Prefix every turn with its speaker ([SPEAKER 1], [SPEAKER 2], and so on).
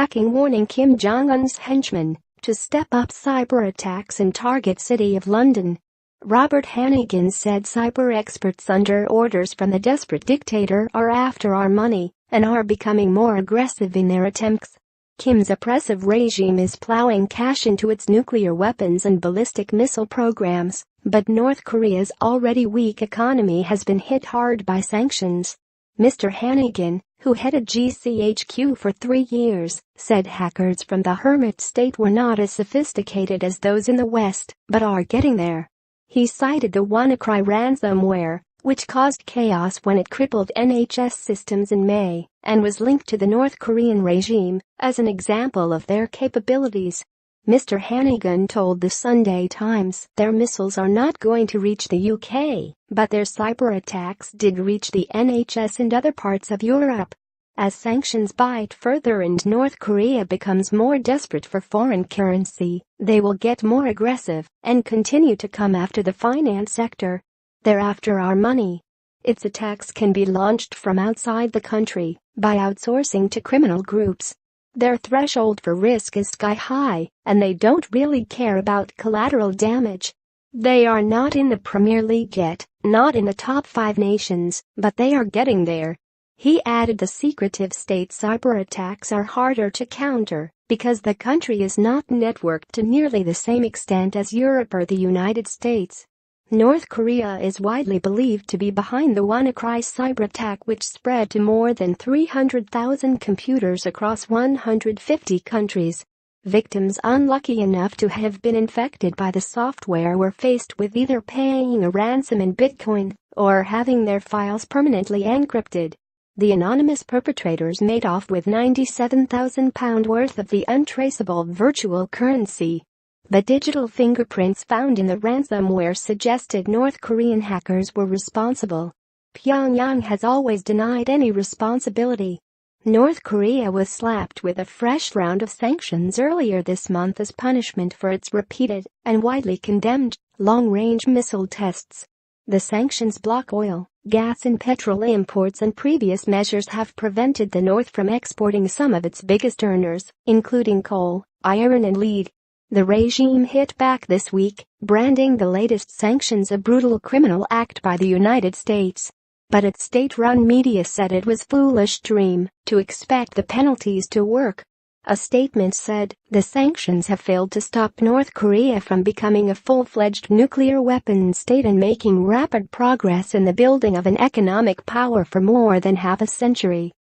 [SPEAKER 1] backing warning Kim Jong-un's henchmen to step up cyber attacks in target city of London. Robert Hannigan said cyber experts under orders from the desperate dictator are after our money and are becoming more aggressive in their attempts. Kim's oppressive regime is plowing cash into its nuclear weapons and ballistic missile programs, but North Korea's already weak economy has been hit hard by sanctions. Mr. Hannigan, who headed GCHQ for 3 years, said hackers from the hermit state were not as sophisticated as those in the West, but are getting there. He cited the WannaCry ransomware, which caused chaos when it crippled NHS systems in May and was linked to the North Korean regime, as an example of their capabilities. Mr. Hannigan told the Sunday Times their missiles are not going to reach the UK, but their cyber attacks did reach the NHS and other parts of Europe. As sanctions bite further and North Korea becomes more desperate for foreign currency, they will get more aggressive and continue to come after the finance sector. They're after our money. Its attacks can be launched from outside the country by outsourcing to criminal groups. Their threshold for risk is sky high, and they don't really care about collateral damage. They are not in the Premier League yet, not in the top 5 nations, but they are getting there. He added the secretive state cyber attacks are harder to counter because the country is not networked to nearly the same extent as Europe or the United States. North Korea is widely believed to be behind the WannaCry cyber attack, which spread to more than 300,000 computers across 150 countries. Victims unlucky enough to have been infected by the software were faced with either paying a ransom in Bitcoin or having their files permanently encrypted. The anonymous perpetrators made off with £97,000 worth of the untraceable virtual currency. But digital fingerprints found in the ransomware suggested North Korean hackers were responsible. Pyongyang has always denied any responsibility. North Korea was slapped with a fresh round of sanctions earlier this month as punishment for its repeated and widely condemned long-range missile tests. The sanctions block oil, gas and petrol imports, and previous measures have prevented the North from exporting some of its biggest earners, including coal, iron and lead. The regime hit back this week, branding the latest sanctions a brutal criminal act by the United States. But its state-run media said it was foolish dream to expect the penalties to work. A statement said, the sanctions have failed to stop North Korea from becoming a full-fledged nuclear weapons state and making rapid progress in the building of an economic power for more than half a century.